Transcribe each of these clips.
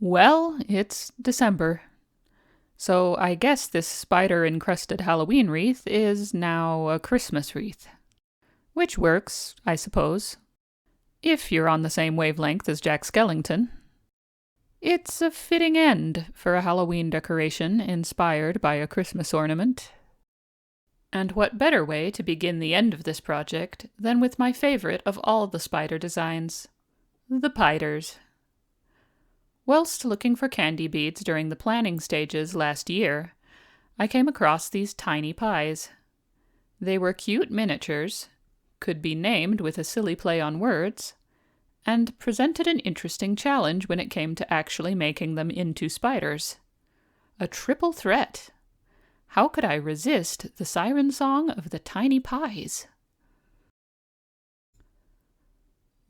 Well, it's December, so I guess this spider-encrusted Halloween wreath is now a Christmas wreath. Which works, I suppose, if you're on the same wavelength as Jack Skellington. It's a fitting end for a Halloween decoration inspired by a Christmas ornament. And what better way to begin the end of this project than with my favorite of all the spider designs, the Pieders. Whilst looking for candy beads during the planning stages last year, I came across these tiny pies. They were cute miniatures, could be named with a silly play on words, and presented an interesting challenge when it came to actually making them into spiders. A triple threat. How could I resist the siren song of the tiny pies?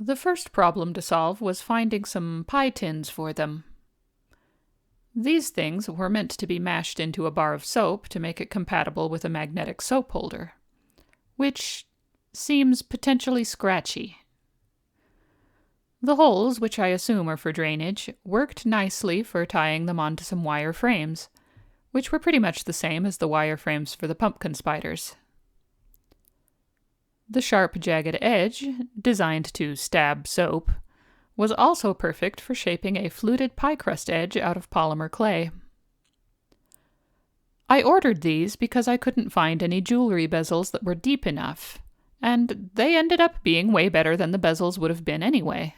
The first problem to solve was finding some pie tins for them. These things were meant to be mashed into a bar of soap to make it compatible with a magnetic soap holder, which seems potentially scratchy. The holes, which I assume are for drainage, worked nicely for tying them onto some wire frames, which were pretty much the same as the wire frames for the pumpkin spiders. The sharp, jagged edge, designed to stab soap, was also perfect for shaping a fluted pie crust edge out of polymer clay. I ordered these because I couldn't find any jewelry bezels that were deep enough, and they ended up being way better than the bezels would have been anyway.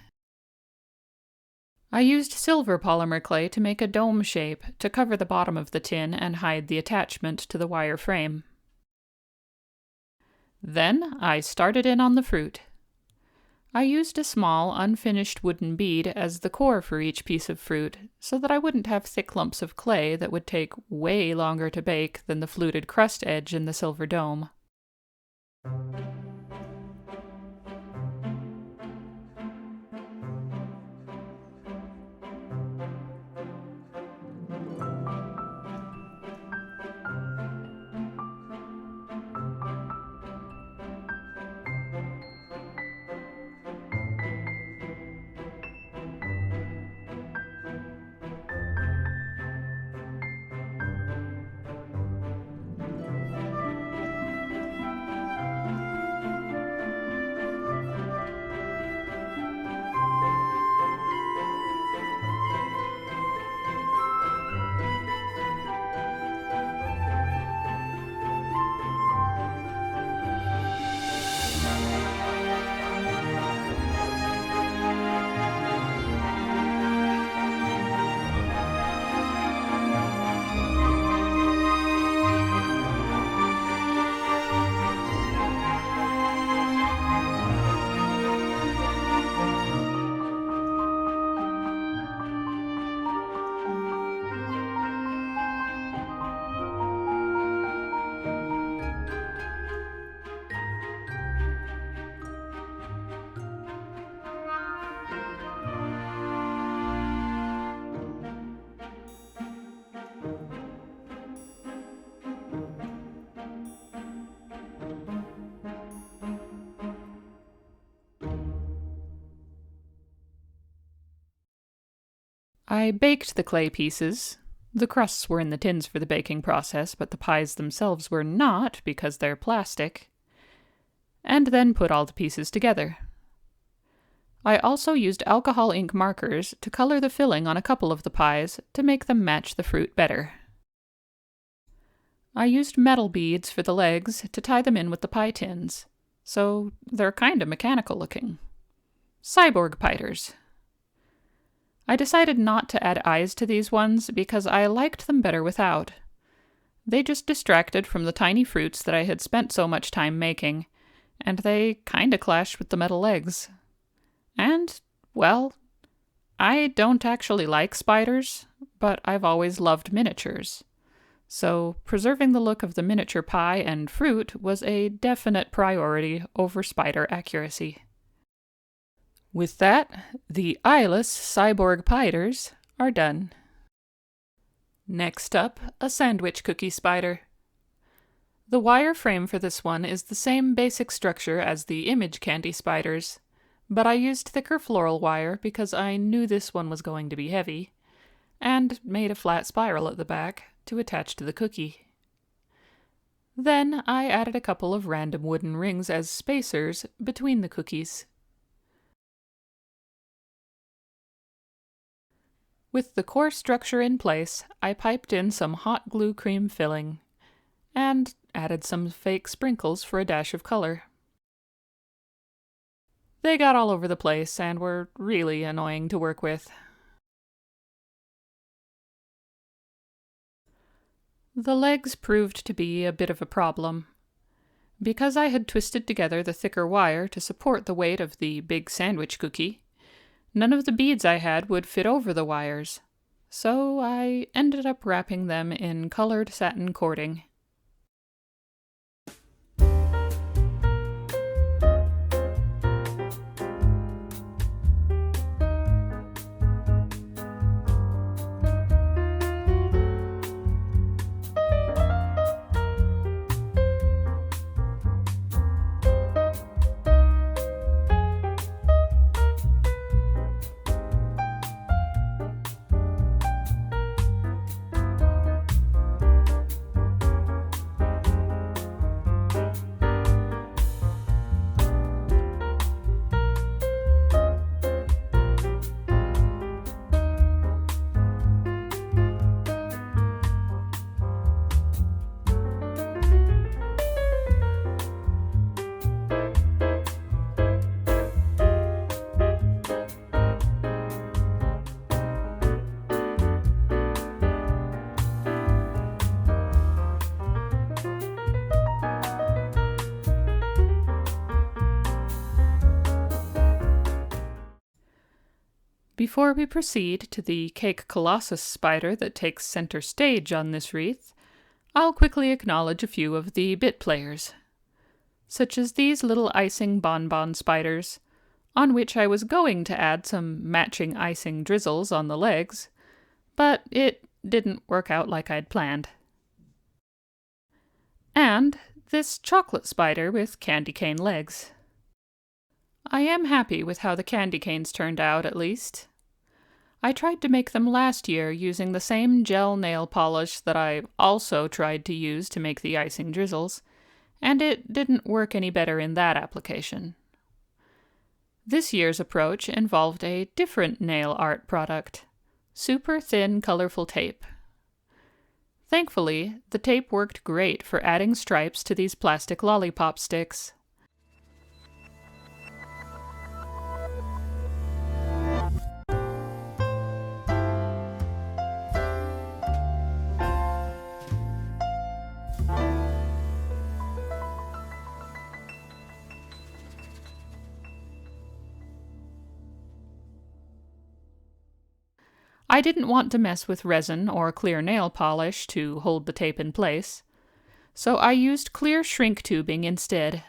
I used silver polymer clay to make a dome shape to cover the bottom of the tin and hide the attachment to the wire frame. Then I started in on the fruit. I used a small, unfinished wooden bead as the core for each piece of fruit, so that I wouldn't have thick lumps of clay that would take way longer to bake than the fluted crust edge in the silver dome. I baked the clay pieces. The crusts were in the tins for the baking process, but the pies themselves were not because they're plastic. And then put all the pieces together. I also used alcohol ink markers to color the filling on a couple of the pies to make them match the fruit better. I used metal beads for the legs to tie them in with the pie tins, so they're kinda mechanical looking. Cyborg Pieders. I decided not to add eyes to these ones because I liked them better without. They just distracted from the tiny fruits that I had spent so much time making, and they kinda clashed with the metal legs. And, well, I don't actually like spiders, but I've always loved miniatures. So preserving the look of the miniature pie and fruit was a definite priority over spider accuracy. With that, the eyeless cyborg Pieders are done. Next up, a sandwich cookie spider. The wire frame for this one is the same basic structure as the image candy spiders, but I used thicker floral wire because I knew this one was going to be heavy, and made a flat spiral at the back to attach to the cookie. Then I added a couple of random wooden rings as spacers between the cookies. With the core structure in place, I piped in some hot glue cream filling and added some fake sprinkles for a dash of color. They got all over the place and were really annoying to work with. The legs proved to be a bit of a problem. Because I had twisted together the thicker wire to support the weight of the big sandwich cookie, none of the beads I had would fit over the wires, so I ended up wrapping them in colored satin cording. Before we proceed to the cake colossus spider that takes center stage on this wreath, I'll quickly acknowledge a few of the bit players, such as these little icing bonbon spiders, on which I was going to add some matching icing drizzles on the legs, but it didn't work out like I'd planned. And this chocolate spider with candy cane legs. I am happy with how the candy canes turned out, at least. I tried to make them last year using the same gel nail polish that I also tried to use to make the icing drizzles, and it didn't work any better in that application. This year's approach involved a different nail art product, super thin colorful tape. Thankfully, the tape worked great for adding stripes to these plastic lollipop sticks. I didn't want to mess with resin or clear nail polish to hold the tape in place, so I used clear shrink tubing instead.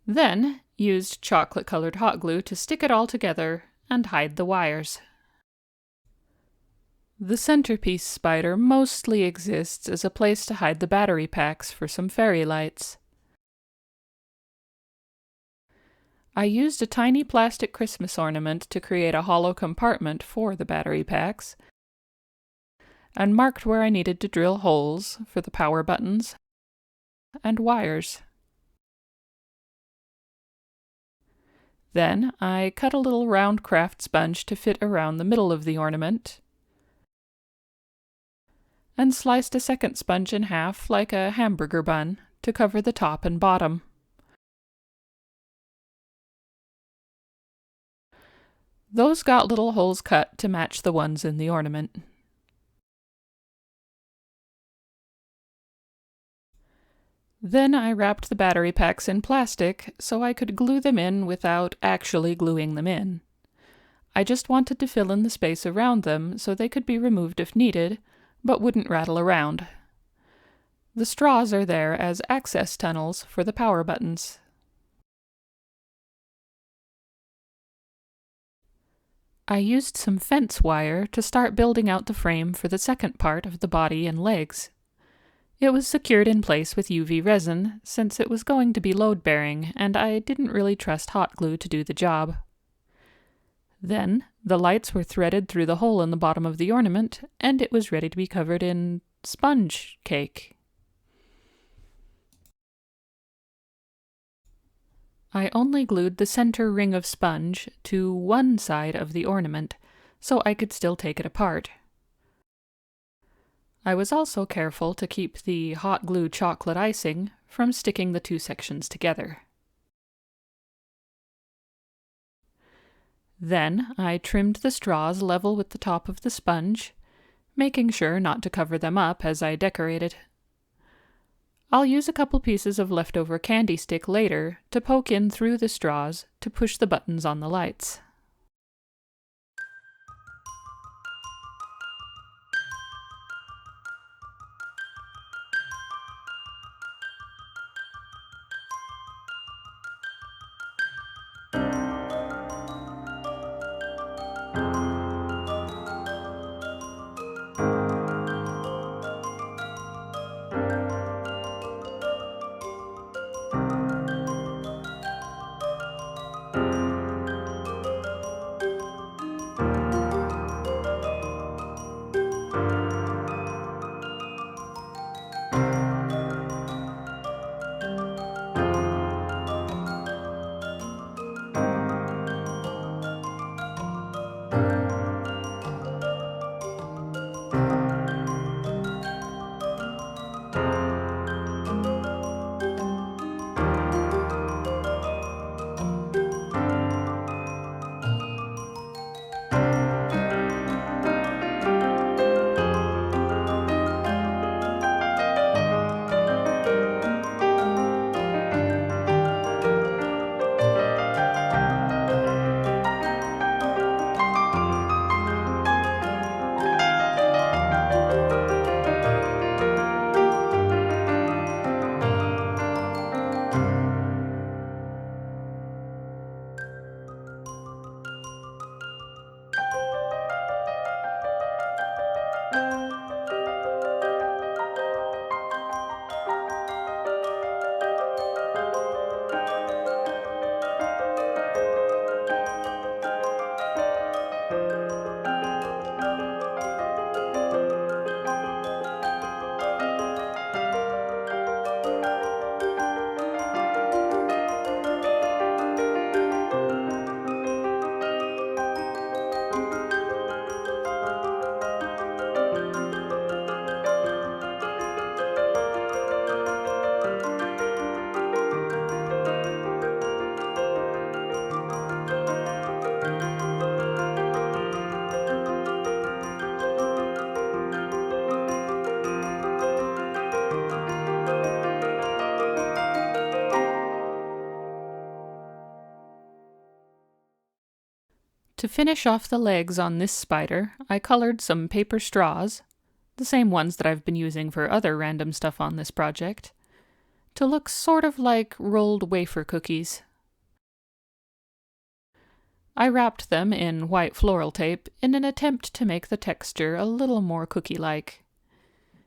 Then used chocolate-colored hot glue to stick it all together and hide the wires. The centerpiece spider mostly exists as a place to hide the battery packs for some fairy lights. I used a tiny plastic Christmas ornament to create a hollow compartment for the battery packs, and marked where I needed to drill holes for the power buttons and wires. Then I cut a little round craft sponge to fit around the middle of the ornament, and sliced a second sponge in half like a hamburger bun to cover the top and bottom. Those got little holes cut to match the ones in the ornament. Then I wrapped the battery packs in plastic so I could glue them in without actually gluing them in. I just wanted to fill in the space around them so they could be removed if needed, but wouldn't rattle around. The straws are there as access tunnels for the power buttons. I used some fence wire to start building out the frame for the second part of the body and legs. It was secured in place with UV resin, since it was going to be load-bearing, and I didn't really trust hot glue to do the job. Then, the lights were threaded through the hole in the bottom of the ornament, and it was ready to be covered in sponge cake. I only glued the center ring of sponge to one side of the ornament, so I could still take it apart. I was also careful to keep the hot glue chocolate icing from sticking the two sections together. Then I trimmed the straws level with the top of the sponge, making sure not to cover them up as I decorated. I'll use a couple pieces of leftover candy stick later to poke in through the straws to push the buttons on the lights. To finish off the legs on this spider, I colored some paper straws, the same ones that I've been using for other random stuff on this project, to look sort of like rolled wafer cookies. I wrapped them in white floral tape in an attempt to make the texture a little more cookie-like.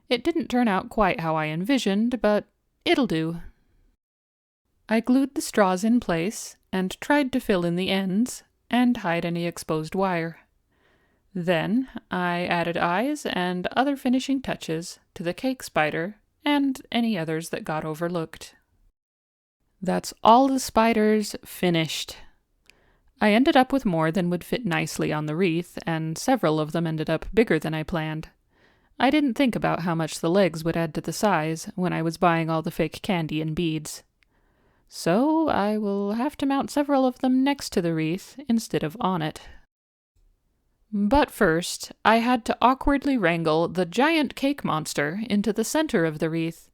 It didn't turn out quite how I envisioned, but it'll do. I glued the straws in place and tried to fill in the ends and hide any exposed wire. Then I added eyes and other finishing touches to the cake spider and any others that got overlooked. That's all the spiders finished. I ended up with more than would fit nicely on the wreath, and several of them ended up bigger than I planned. I didn't think about how much the legs would add to the size when I was buying all the fake candy and beads. So I will have to mount several of them next to the wreath instead of on it. But first, I had to awkwardly wrangle the giant cake monster into the center of the wreath,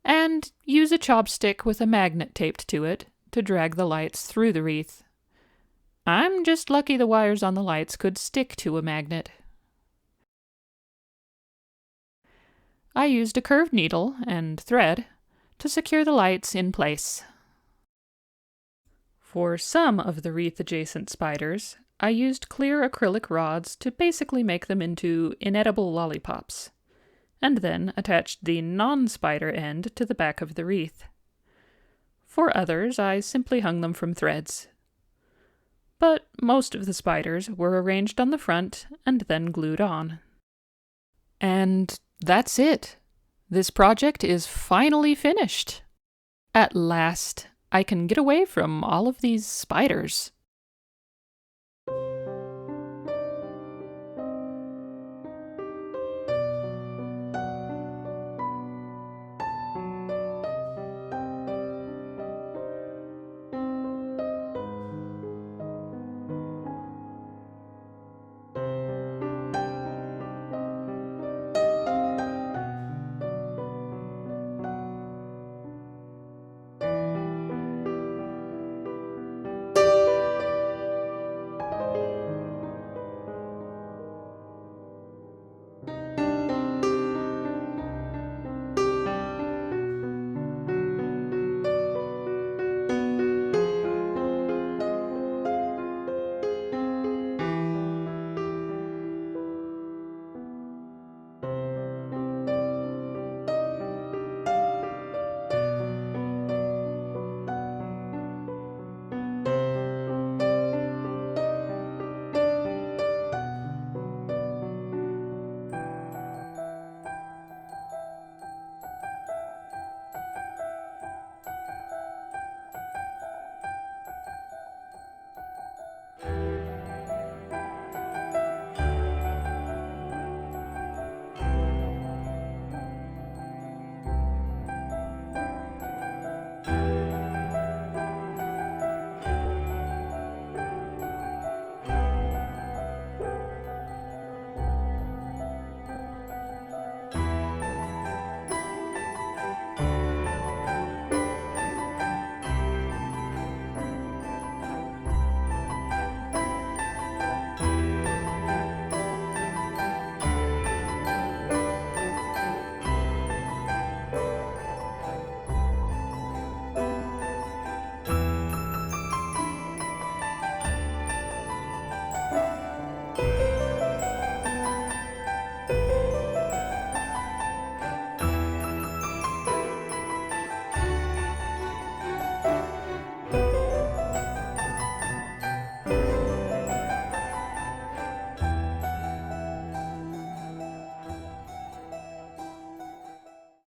and use a chopstick with a magnet taped to it to drag the lights through the wreath. I'm just lucky the wires on the lights could stick to a magnet. I used a curved needle and thread to secure the lights in place. For some of the wreath-adjacent spiders, I used clear acrylic rods to basically make them into inedible lollipops. and then attached the non-spider end to the back of the wreath. For others, I simply hung them from threads. But most of the spiders were arranged on the front and then glued on. And that's it. This project is finally finished. At last, I can get away from all of these spiders.